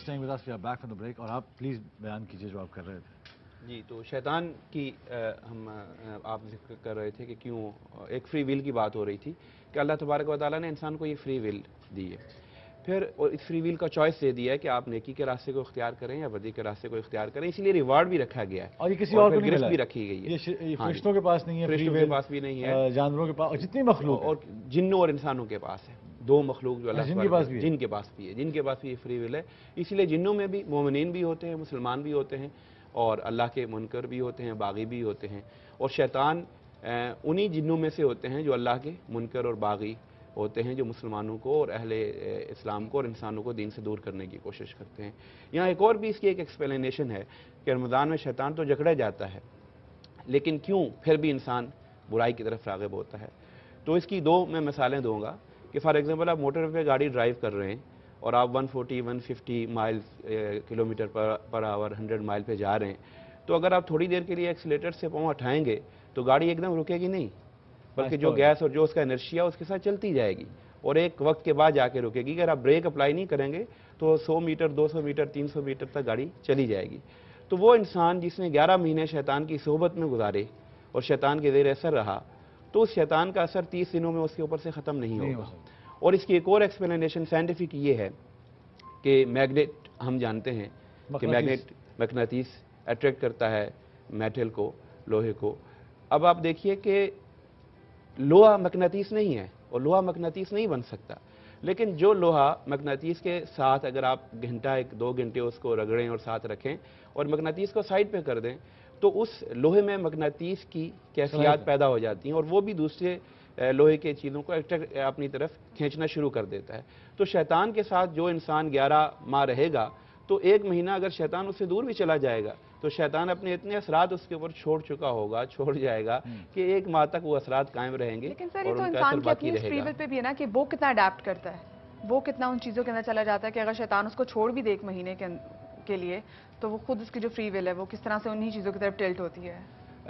staying with us. We are back from the break. اور آپ please بیان کیجیے جو آپ کر رہے تھے. جی تو شیطان کی ہم آپ ذکر کر رہے تھے کہ کیوں ایک فری ویل کی بات ہو رہی تھی کہ اللہ تبارک و تعالیٰ نے انسان کو یہ فری ویل دی ہے. پھر اس فری ویل کا چوائس دے دیا ہے کہ آپ نیکی کے راستے کو اختیار کریں یا بدی کے راستے کو اختیار کریں. اسی لیے ریوارڈ بھی رکھا گیا ہے اور یہ کسی اور کو نہیں ملا, بھی رکھی گئی ہے. یہ فرشتوں کے پاس نہیں ہے, فرشتوں کے پاس بھی نہیں ہے, جانوروں کے پاس, جتنی مخلوق اور جنوں اور انسانوں کے پاس ہے. دو مخلوق جو اللہ جن کے پاس بھی ہے, جن کے پاس بھی یہ فری ول ہے. اسی لیے جنوں میں بھی مومنین بھی ہوتے ہیں, مسلمان بھی ہوتے ہیں, اور اللہ کے منکر بھی ہوتے ہیں, باغی بھی ہوتے ہیں. اور شیطان انہی جنوں میں سے ہوتے ہیں جو اللہ کے منکر اور باغی ہوتے ہیں, جو مسلمانوں کو اور اہل اسلام کو اور انسانوں کو دین سے دور کرنے کی کوشش کرتے ہیں. یہاں ایک اور بھی اس کی ایک ایکسپلینیشن ہے کہ رمضان میں شیطان تو جکڑا جاتا ہے, لیکن کیوں پھر بھی انسان برائی کی طرف راغب ہوتا ہے. تو اس کی دو میں مثالیں دوں گا کہ فار ایگزامپل آپ موٹر پہ گاڑی ڈرائیو کر رہے ہیں اور آپ 140-150 مائلز کلومیٹر پر آور 100 مائل پہ جا رہے ہیں, تو اگر آپ تھوڑی دیر کے لیے ایکسیلیٹر سے پاؤں اٹھائیں گے تو گاڑی ایک دم رکے گی نہیں, بلکہ جو گیس اور جو اس کا انرشیا اس کے ساتھ چلتی جائے گی, اور ایک وقت کے بعد جا کے رکے گی. اگر آپ بریک اپلائی نہیں کریں گے تو 100 میٹر, 200 میٹر, 300 میٹر تک گاڑی چلی جائے گی. تو وہ انسان جس نے 11 مہینے شیطان کی صحبت میں گزارے اور شیطان کے زیر اثر رہا, تو اس شیطان کا اثر 30 دنوں میں اس کے اوپر سے ختم نہیں ہوگا. اور اس کی ایک اور ایکسپلینیشن سائنٹیفک یہ ہے کہ میگنیٹ, ہم جانتے ہیں کہ مقناطیس اٹریکٹ کرتا ہے میٹل کو, لوہے کو. اب آپ دیکھیے کہ لوہا مقناطیس نہیں ہے اور لوہا مقناطیس نہیں بن سکتا, لیکن جو لوہا مقناطیس کے ساتھ اگر آپ گھنٹہ 1-2 گھنٹے اس کو رگڑیں اور ساتھ رکھیں اور مقناطیس کو سائڈ پہ کر دیں, تو اس لوہے میں مقناطیس کی کیفیات پیدا ہو جاتی ہیں اور وہ بھی دوسرے لوہے کے چیزوں کو اپنی طرف کھینچنا شروع کر دیتا ہے. تو شیطان کے ساتھ جو انسان 11 ماہ رہے گا, تو 1 مہینہ اگر شیطان اس سے دور بھی چلا جائے گا تو شیطان اپنے اتنے اثرات اس کے اوپر چھوڑ جائے گا کہ 1 ماہ تک وہ اثرات قائم رہیں گے. لیکن سر یہ تو انسان کی اپنی فری ول پہ بھی ہے نا کہ وہ کتنا اڈیپٹ کرتا ہے, وہ کتنا ان چیزوں کے اندر چلا جاتا ہے کہ اگر شیطان اس کو چھوڑ بھی دے 1 مہینے کے لیے تو وہ خود اس کی جو فری ول ہے وہ کس طرح سے انہی چیزوں کی طرف ٹلٹ ہوتی ہے.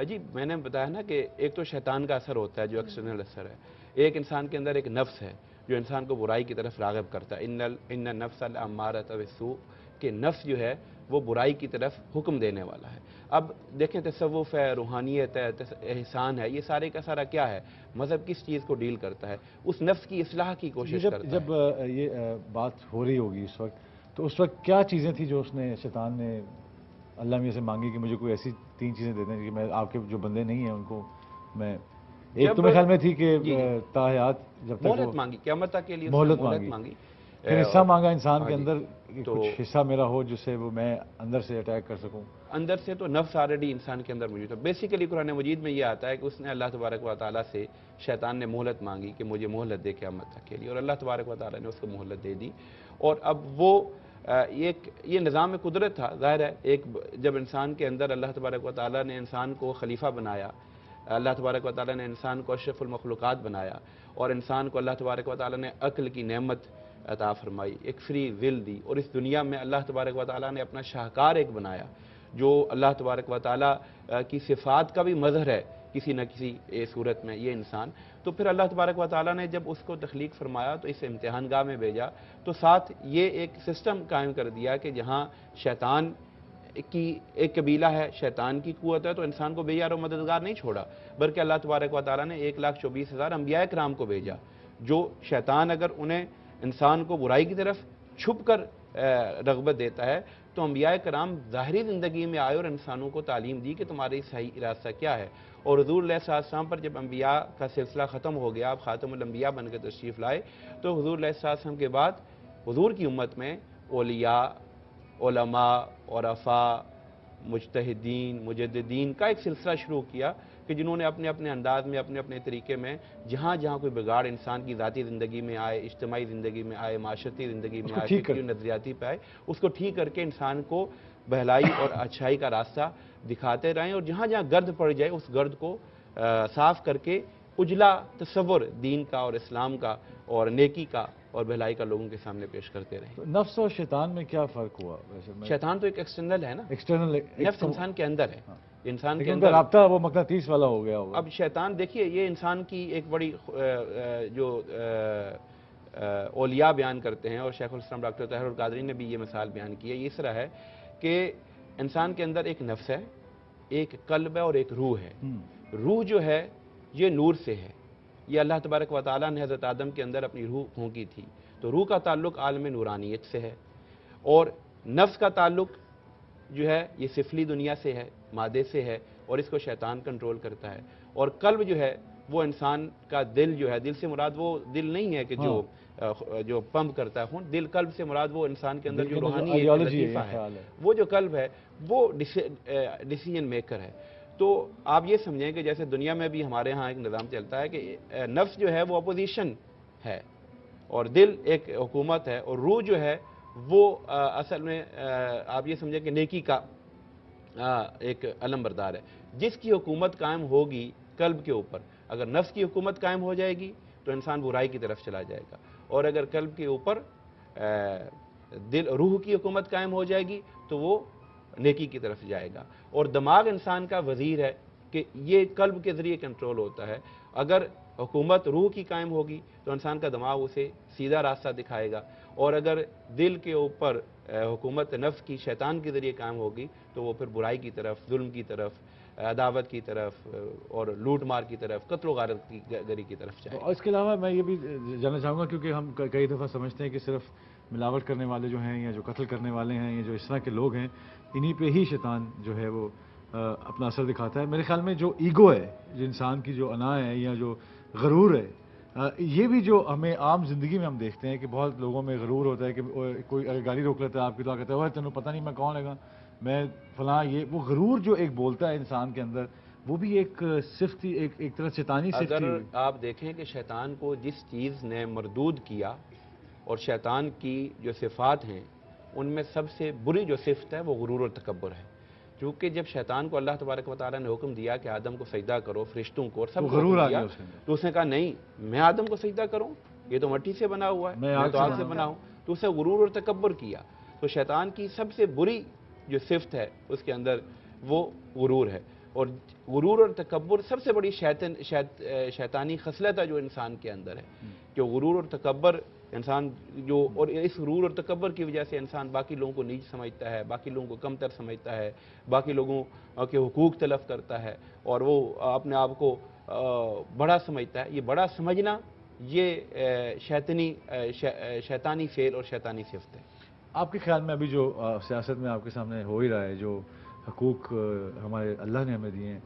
جی میں نے بتایا نا کہ ایک تو شیطان کا اثر ہوتا ہے جو ایکسٹرنل اثر ہے, ایک انسان کے اندر ایک نفس ہے جو انسان کو برائی کی طرف راغب کرتا ہے. ان النفس لامارۃ بالسوء, کہ نفس جو ہے وہ برائی کی طرف حکم دینے والا ہے. اب دیکھیں تصوف ہے, روحانیت ہے, احسان ہے, یہ سارے کا سارا کیا ہے, مذہب کس چیز کو ڈیل کرتا ہے, اس نفس کی اصلاح کی کوشش کرتا ہے. جب یہ بات ہو رہی ہوگی اس وقت, تو اس وقت کیا چیزیں تھیں جو اس نے شیطان نے اللہ میاں سے مانگی کہ مجھے کوئی ایسی 3 چیزیں دے دیں کہ میں آپ کے جو بندے نہیں ہیں ان کو میں, ایک تو میرے خیال میں تھی کہ تاحیات جب تک مہلت مانگی, قیامت تک کے لیے مہلت مانگی, پھر حصہ مانگا انسان کے اندر, کچھ حصہ میرا ہو جس سے وہ میں اندر سے اٹیک کر سکوں. اندر سے تو نفس آلریڈی انسان کے اندر موجود ہے. بیسیکلی قرآن مجید میں یہ آتا ہے کہ اس نے اللہ تبارک و تعالیٰ سے, شیطان نے مہلت مانگی کہ مجھے مہلت دے قیامت تک کے لیے, اور اللہ تبارک و تعالیٰ نے اس کو مہلت دے دی. اور اب وہ یہ نظام قدرت تھا. ظاہر ہے ایک جب انسان کے اندر اللہ تبارک و تعالیٰ نے انسان کو خلیفہ بنایا, اللہ تبارک و تعالیٰ نے انسان کو اشرف المخلوقات بنایا, اور انسان کو اللہ تبارک و تعالیٰ نے عقل کی نعمت عطا فرمائی, ایک فری ول دی, اور اس دنیا میں اللہ تبارک و تعالیٰ نے اپنا شاہکار ایک بنایا جو اللہ تبارک و تعالیٰ کی صفات کا بھی مظہر ہے کسی نہ کسی صورت میں یہ انسان. تو پھر اللہ تبارک و تعالیٰ نے جب اس کو تخلیق فرمایا تو اس امتحان گاہ میں بھیجا, تو ساتھ یہ ایک سسٹم قائم کر دیا کہ جہاں شیطان کی ایک قبیلہ ہے, شیطان کی قوت ہے, تو انسان کو بے یار و مددگار نہیں چھوڑا, بلکہ اللہ تبارک و تعالیٰ نے 1,24,000 انبیاء کرام کو بھیجا, جو شیطان اگر انہیں انسان کو برائی کی طرف چھپ کر رغبت دیتا ہے, تو انبیاء کرام ظاہری زندگی میں آئے اور انسانوں کو تعلیم دی کہ تمہاری صحیح راستہ کیا ہے. اور حضور علیہ السلام پر جب انبیاء کا سلسلہ ختم ہو گیا, آپ خاتم الانبیاء بن کے تشریف لائے, تو حضور علیہ السلام کے بعد حضور کی امت میں اولیاء, علماء, عرفاء, مجتہدین, مجددین کا ایک سلسلہ شروع کیا کہ جنہوں نے اپنے اپنے انداز میں, اپنے اپنے طریقے میں, جہاں جہاں کوئی بگاڑ انسان کی ذاتی زندگی میں آئے, اجتماعی زندگی میں آئے, معاشرتی زندگی میں آئے, فکری نظریاتی پہ آئے, اس کو ٹھیک کر کے انسان کو بہلائی اور اچھائی کا راستہ دکھاتے رہیں, اور جہاں جہاں گرد پڑ جائے اس گرد کو صاف کر کے اجلا تصور دین کا اور اسلام کا اور نیکی کا اور بھلائی کا لوگوں کے سامنے پیش کرتے رہیں. نفس اور شیطان میں کیا فرق ہوا ویسے؟ شیطان تو ایک ایکسٹرنل ہے نا, ایکسٹرنل, نفس انسان کے اندر ہے, انسان کے اندر رابطہ وہ مقناطیس والا ہو گیا ہوگا. اب شیطان دیکھیے یہ انسان کی ایک بڑی جو اولیاء بیان کرتے ہیں اور شیخ الاسلام ڈاکٹر طاہر القادری نے بھی یہ مثال بیان کی ہے. یہ اس طرح ہے کہ انسان کے اندر ایک نفس ہے, ایک قلب ہے اور ایک روح ہے. روح جو ہے یہ نور سے ہے. یہ اللہ تبارک و تعالیٰ نے حضرت آدم کے اندر اپنی روح پھونکی تھی, تو روح کا تعلق عالم نورانیت سے ہے, اور نفس کا تعلق جو ہے یہ سفلی دنیا سے ہے, مادے سے ہے, اور اس کو شیطان کنٹرول کرتا ہے. اور قلب جو ہے وہ انسان کا دل جو ہے, دل سے مراد وہ دل نہیں ہے کہ جو پمپ کرتا ہے خون, دل قلب سے مراد وہ انسان کے اندر جو روحانی ایک لطیفہ ہے, وہ جو قلب ہے وہ ڈیسیجن میکر ہے. تو آپ یہ سمجھیں کہ جیسے دنیا میں بھی ہمارے ہاں ایک نظام چلتا ہے کہ نفس جو ہے وہ اپوزیشن ہے اور دل ایک حکومت ہے, اور روح جو ہے وہ اصل میں آپ یہ سمجھیں کہ نیکی کا ایک علم بردار ہے. جس کی حکومت قائم ہوگی قلب کے اوپر, اگر نفس کی حکومت قائم ہو جائے گی تو انسان برائی کی طرف چلا جائے گا, اور اگر قلب کے اوپر روح کی حکومت قائم ہو جائے گی تو وہ نیکی کی طرف جائے گا. اور دماغ انسان کا وزیر ہے کہ یہ قلب کے ذریعے کنٹرول ہوتا ہے. اگر حکومت روح کی قائم ہوگی تو انسان کا دماغ اسے سیدھا راستہ دکھائے گا, اور اگر دل کے اوپر حکومت نفس کی شیطان کے ذریعے قائم ہوگی تو وہ پھر برائی کی طرف, ظلم کی طرف, عداوت کی طرف اور لوٹ مار کی طرف, قتل و غارت کی گری کی طرف جائے. اور اس کے علاوہ میں یہ بھی جاننا چاہوں گا, کیونکہ ہم کئی دفعہ سمجھتے ہیں کہ صرف ملاوٹ کرنے والے جو ہیں یا جو قتل کرنے والے ہیں یا جو اس طرح کے لوگ ہیں, انہی پہ ہی شیطان جو ہے وہ اپنا اثر دکھاتا ہے. میرے خیال میں جو ایگو ہے, جو انسان کی جو انا ہے یا جو غرور ہے, یہ بھی جو ہمیں عام زندگی میں ہم دیکھتے ہیں کہ بہت لوگوں میں غرور ہوتا ہے کہ کوئی اگر گاڑی روک لیتا ہے آپ کی تو کہتا ہے وہ تینوں پتہ نہیں میں کون لگا, میں فلاں. یہ وہ غرور جو ایک بولتا ہے انسان کے اندر, وہ بھی ایک صفت ہی, ایک طرح شیطانی صفت. اگر آپ دیکھیں کہ شیطان کو جس چیز نے مردود کیا, اور شیطان کی جو صفات ہیں ان میں سب سے بری جو صفت ہے وہ غرور اور تکبر ہے. کیونکہ جب شیطان کو اللہ تبارک و تعالیٰ نے حکم دیا کہ آدم کو سجدہ کرو, فرشتوں کو اور سب کو حکم دیا, تو اس نے کہا نہیں میں آدم کو سجدہ کروں, یہ تو مٹی سے بنا ہوا ہے, میں تو آگ سے بنا ہوں. تو اس نے غرور اور تکبر کیا. تو شیطان کی سب سے بری جو صفت ہے اس کے اندر وہ غرور ہے, اور غرور اور تکبر سب سے بڑی شیطانی خصلت ہے جو انسان کے اندر ہے. کہ غرور اور تکبر انسان جو, اور اس غرور اور تکبر کی وجہ سے انسان باقی لوگوں کو نیچ سمجھتا ہے, باقی لوگوں کو کم تر سمجھتا ہے, باقی لوگوں کے حقوق تلف کرتا ہے, اور وہ اپنے آپ کو بڑا سمجھتا ہے. یہ بڑا سمجھنا یہ شیطانی فعل اور شیطانی صفت ہے. آپ کے خیال میں ابھی جو سیاست میں آپ کے سامنے ہو ہی رہا ہے, جو حقوق ہمارے اللہ نے ہمیں دیے ہیں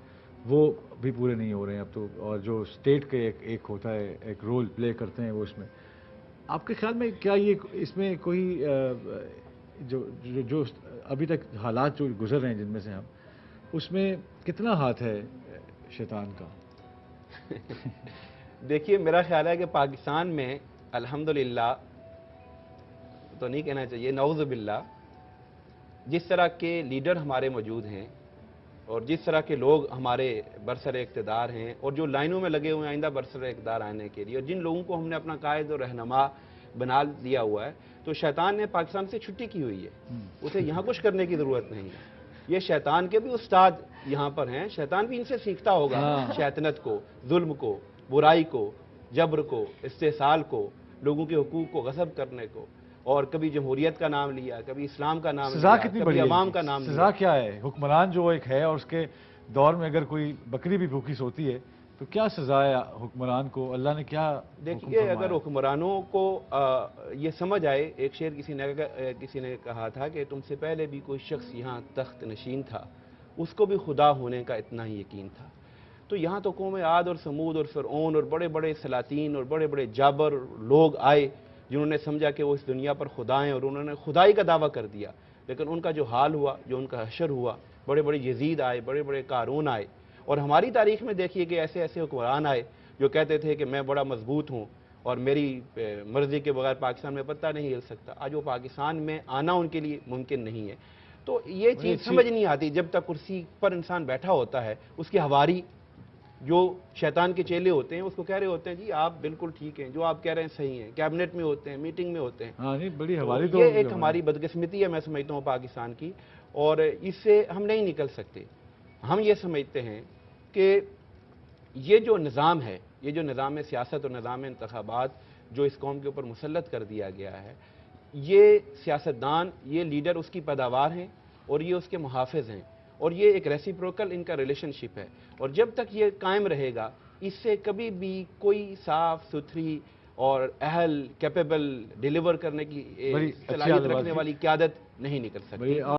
وہ بھی پورے نہیں ہو رہے ہیں اب تو, اور جو اسٹیٹ کے ایک ہوتا ہے, ایک رول پلے کرتے ہیں وہ اس میں, آپ کے خیال میں کیا یہ اس میں کوئی جو ابھی تک حالات جو گزر رہے ہیں جن میں سے ہم, اس میں کتنا ہاتھ ہے شیطان کا؟ دیکھیے میرا خیال ہے کہ پاکستان میں الحمدللہ تو نہیں کہنا چاہیے, نعوذ باللہ, جس طرح کے لیڈر ہمارے موجود ہیں اور جس طرح کے لوگ ہمارے برسر اقتدار ہیں اور جو لائنوں میں لگے ہوئے ہیں آئندہ برسر اقتدار آنے کے لیے, اور جن لوگوں کو ہم نے اپنا قائد اور رہنما بنا دیا ہوا ہے, تو شیطان نے پاکستان سے چھٹی کی ہوئی ہے. اسے یہاں کچھ کرنے کی ضرورت نہیں ہے. یہ شیطان کے بھی استاد یہاں پر ہیں, شیطان بھی ان سے سیکھتا ہوگا شیطنت کو, ظلم کو, برائی کو, جبر کو, استحصال کو, لوگوں کے حقوق کو غصب کرنے کو, اور کبھی جمہوریت کا نام لیا, کبھی اسلام کا نام لیا, کبھی عوام کا نام لیا. سزا کیا ہے؟ حکمران جو ایک ہے اور اس کے دور میں اگر کوئی بکری بھی بھوکی سوتی ہے تو کیا سزا ہے حکمران کو؟ اللہ نے کیا دیکھیے اگر حکمرانوں کو یہ سمجھ آئے, ایک شعر کسی نے کہا تھا کہ تم سے پہلے بھی کوئی شخص یہاں تخت نشین تھا, اس کو بھی خدا ہونے کا اتنا ہی یقین تھا. تو یہاں تو قوم عاد اور سمود اور فرعون اور بڑے بڑے سلاطین اور بڑے بڑے جابر لوگ آئے جنہوں نے سمجھا کہ وہ اس دنیا پر خدا ہیں, اور انہوں نے خدائی کا دعویٰ کر دیا. لیکن ان کا جو حال ہوا, جو ان کا حشر ہوا, بڑے بڑے یزید آئے, بڑے بڑے قارون آئے, اور ہماری تاریخ میں دیکھیے کہ ایسے ایسے حکمران آئے جو کہتے تھے کہ میں بڑا مضبوط ہوں اور میری مرضی کے بغیر پاکستان میں پتہ نہیں ہل سکتا. آج وہ پاکستان میں آنا ان کے لیے ممکن نہیں ہے. تو یہ چیز سمجھ نہیں آتی جب تک کرسی پر انسان بیٹھا ہوتا ہے, اس کی ہواری جو شیطان کے چیلے ہوتے ہیں اس کو کہہ رہے ہوتے ہیں جی آپ بالکل ٹھیک ہیں, جو آپ کہہ رہے ہیں صحیح ہیں, کیبنٹ میں ہوتے ہیں, میٹنگ میں ہوتے ہیں. بڑی ہواری تو یہ ایک ہماری بدقسمتی ہے میں سمجھتا ہوں پاکستان کی, اور اس سے ہم نہیں نکل سکتے. ہم یہ سمجھتے ہیں کہ یہ جو نظام ہے، یہ جو نظام سیاست اور نظام انتخابات جو اس قوم کے اوپر مسلط کر دیا گیا ہے، یہ سیاستدان، یہ لیڈر اس کی پیداوار ہیں اور یہ اس کے محافظ ہیں، اور یہ ایک ریسیپروکل ان کا ریلیشن شپ ہے، اور جب تک یہ قائم رہے گا اس سے کبھی بھی کوئی صاف ستھری اور اہل کیپیبل ڈیلیور کرنے کی بڑی اچھی صلاحیت بات رکھنے تھی۔ والی قیادت نہیں نکل سکتی۔